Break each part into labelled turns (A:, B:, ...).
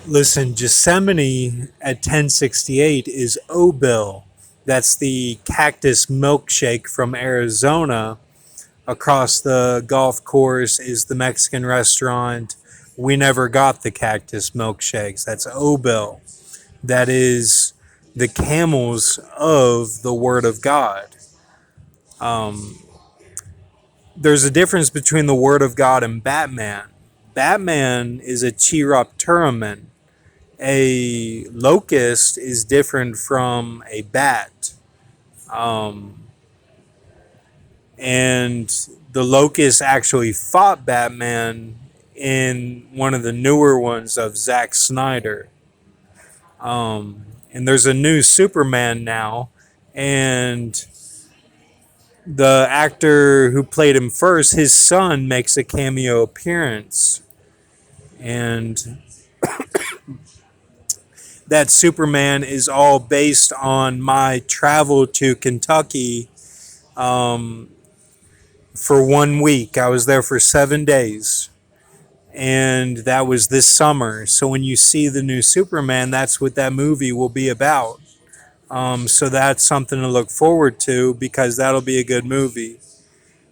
A: Listen, Yosemite at 1068 is Obil. That's the cactus milkshake from Arizona. Across the golf course is the Mexican restaurant. We never got the cactus milkshakes. That's Obil. That is the camels of the Word of God. Um, there's a difference between the Word of God and Batman. Batman is a Chiropteraman. A locust is different from a bat. Um, and the locust actually fought Batman in one of the newer ones of Zack Snyder. And there's a new Superman now, and the actor who played him first, his son makes a cameo appearance, and that Superman is all based on my travel to Kentucky um, for 1 week. I was there for 7 days, and that was this summer. So when you see the new Superman, that's what that movie will be about. So that's something to look forward to because that'll be a good movie.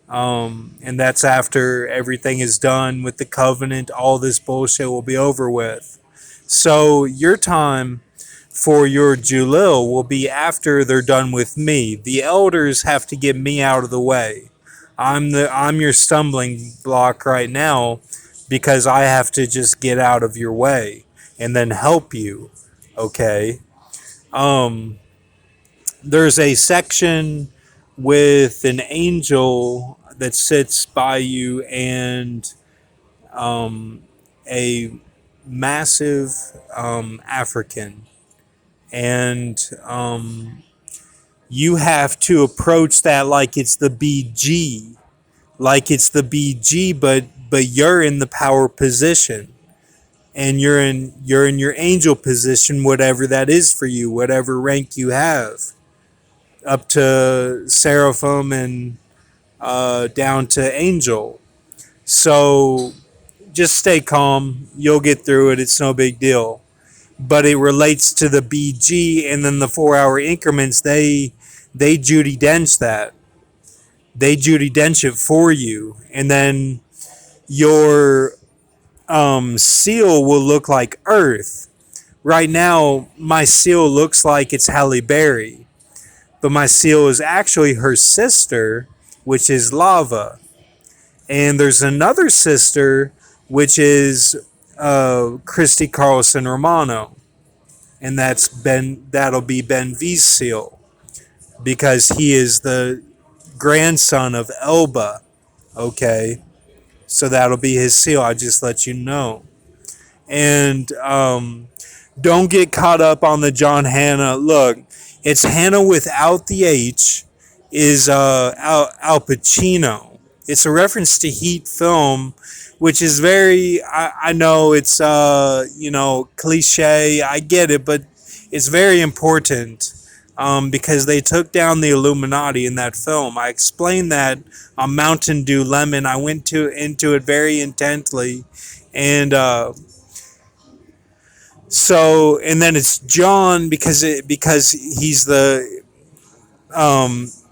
A: And that's after everything is done with the covenant, all this bullshit will be over with. So your time for your Julil will be after they're done with me. The elders have to get me out of the way. I'm your stumbling block right now because I have to just get out of your way and then help you. Okay. Um, there's a section with an angel that sits by you and a massive African. And you have to approach that like it's the BG. Like it's the BG, but you're in the power position. And you're in your angel position, whatever that is for you, whatever rank you have, up to seraphim and down to angel. So just stay calm. You'll get through it. It's no big deal. But it relates to the BG, and then the 4 hour increments. They Judy Dench that. They Judy Dench it for you, and then your seal will look like Earth. Right now, my seal looks like it's Halle Berry, but my seal is actually her sister, which is Lava. And there's another sister, which is Christy Carlson Romano, and that'll be Ben V's seal because he is the grandson of Elba. Okay, so that'll be his seal. I just let you know, and don't get caught up on the John Hannah. Look, it's Hannah without the H. Is Al Pacino. It's a reference to Heat film, which is very. I know it's cliche. I get it, but it's very important because they took down the Illuminati in that film. I explained that on Mountain Dew Lemon. I went into it very intently, and and then it's John because he's the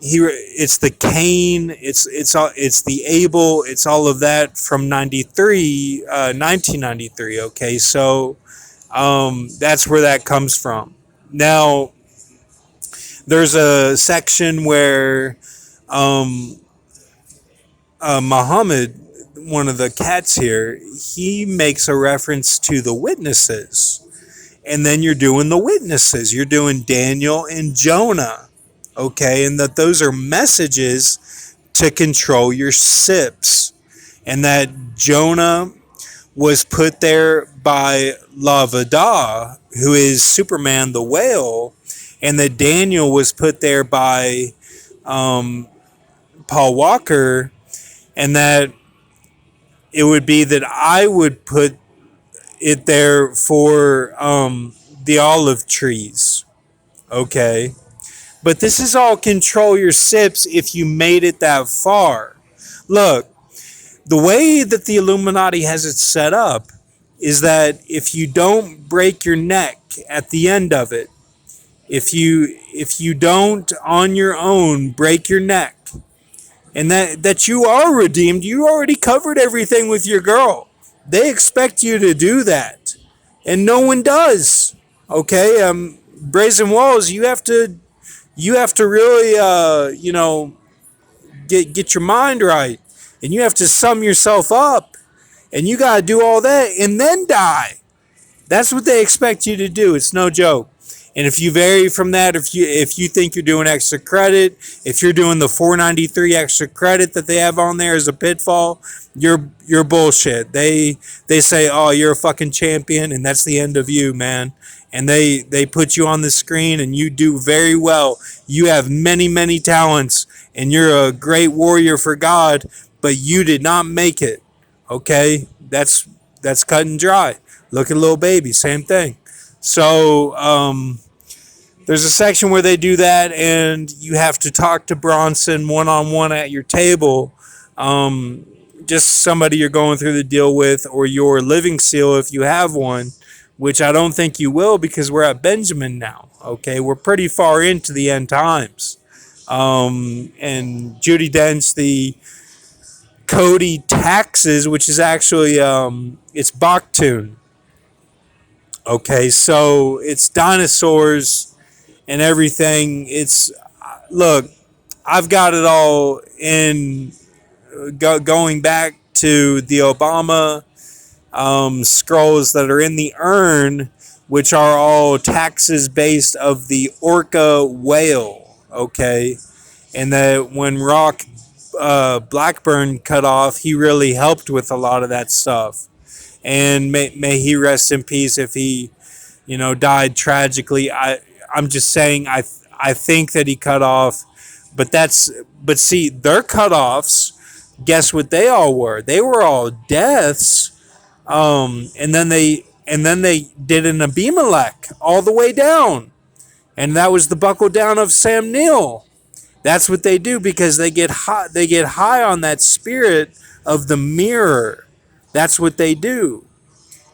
A: it's the Cain, it's the Abel, it's all of that from 1993. Okay, so that's where that comes from. Now there's a section where Muhammad, one of the cats here, he makes a reference to the witnesses, and then you're doing the witnesses. You're doing Daniel and Jonah. Okay, and that those are messages to control your sips, and that Jonah was put there by Lavada, who is Superman the whale, and that Daniel was put there by Paul Walker, and that it would be that I would put it there for the olive trees. Okay. But this is all control your sips if you made it that far. Look, the way that the Illuminati has it set up is that if you don't break your neck at the end of it, if you don't on your own break your neck, and that you are redeemed, you already covered everything with your girl. They expect you to do that, and no one does. Okay, brazen walls. You have to really get your mind right, and you have to sum yourself up, and you got to do all that and then die. That's what they expect you to do. It's no joke. And if you vary from that, if you think you're doing extra credit, if you're doing the 493 extra credit that they have on there as a pitfall, you're bullshit. They say, "Oh, you're a fucking champion," and that's the end of you, man. And they put you on the screen, and you do very well. You have many talents, and you're a great warrior for God, but you did not make it. Okay, that's cut and dry. Look at Lil Baby, same thing. So there's a section where they do that, and you have to talk to Bronson one on one at your table. Just somebody you're going through the deal with, or your living seal if you have one, which I don't think you will because we're at Benjamin now. Okay, we're pretty far into the end times. And Judi Dench, the Cody taxes, which is actually it's Baktun. Okay, so it's dinosaurs and everything. It's look, I've got it all in going back to the Obama scrolls that are in the urn, which are all taxes based of the orca whale. Okay, and that when Rock Blackburn cut off, he really helped with a lot of that stuff. And may he rest in peace if he, died tragically. I'm just saying I think that he cut off, but see their cutoffs. Guess what they all were? They were all deaths. And then they did an Abimelech all the way down, and that was the buckle down of Sam Neill. That's what they do because they get high. They get high on that spirit of the mirror. That's what they do.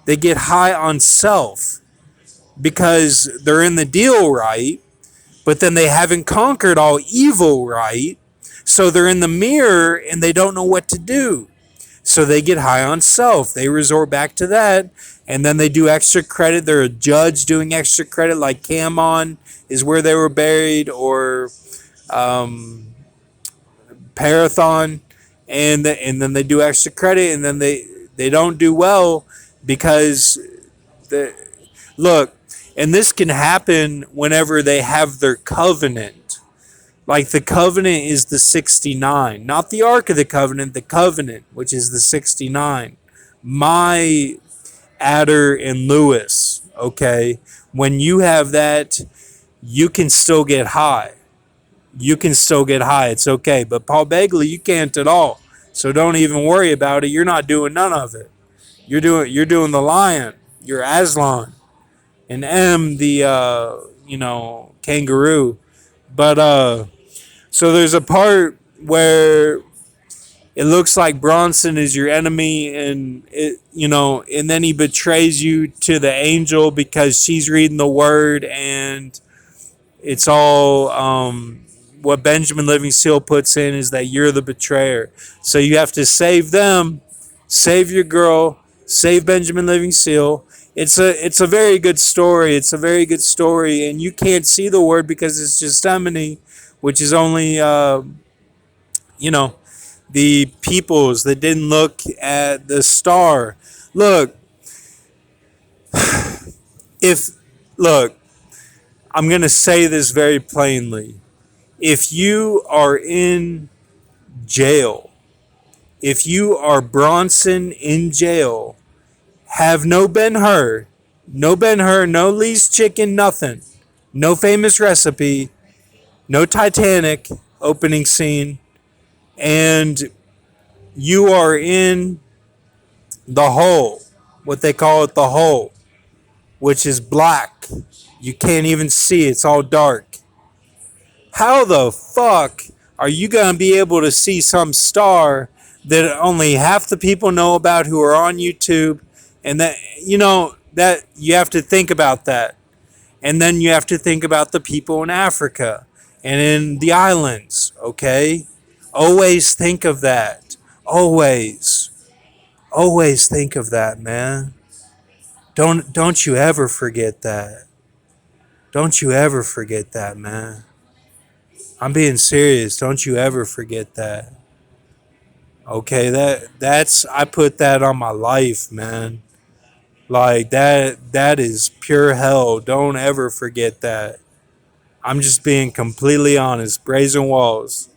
A: They get high on self because they're in the deal, right? But then they haven't conquered all evil, right? So they're in the mirror and they don't know what to do. So they get high on self. They resort back to that. And then they do extra credit. They're a judge doing extra credit, like Camon is where they were buried, or Parathon. And then they do extra credit, and then they don't do well because the look, and this can happen whenever they have their covenant. Like the covenant is the 69, not the Ark of the Covenant, the covenant, which is the 69. My Adder and Lewis, okay? When you have that, you can still get high. You can still get high. It's okay. But Paul Begley, you can't at all. So don't even worry about it. You're not doing none of it. You're doing the lion. You're Aslan. And M the kangaroo. But so there's a part where it looks like Bronson is your enemy, and and then he betrays you to the angel because she's reading the word, and it's all what Benjamin Living Seal puts in is that you're the betrayer. So you have to save them, save your girl, save Benjamin Living Seal. It's a very good story. It's a very good story, and you can't see the word because it's Gethsemane, which is only the peoples that didn't look at the star. Look, if look, I'm gonna say this very plainly. If you are in jail, if you are Bronson in jail, have no Ben-Hur, no Lee's chicken, nothing, no famous recipe, no Titanic opening scene, and you are in the hole, what they call it, the hole, which is black. You can't even see, it's all dark. How the fuck are you going to be able to see some star that only half the people know about who are on YouTube, And that, you know, that you have to think about that. And then you have to think about the people in Africa and in the islands, okay? Always think of that. Always. Always think of that, man. Don't you ever forget that. Don't you ever forget that, man. I'm being serious. Don't you ever forget that. Okay, that's I put that on my life, man. Like that is pure hell. Don't ever forget that. I'm just being completely honest. Brazen walls.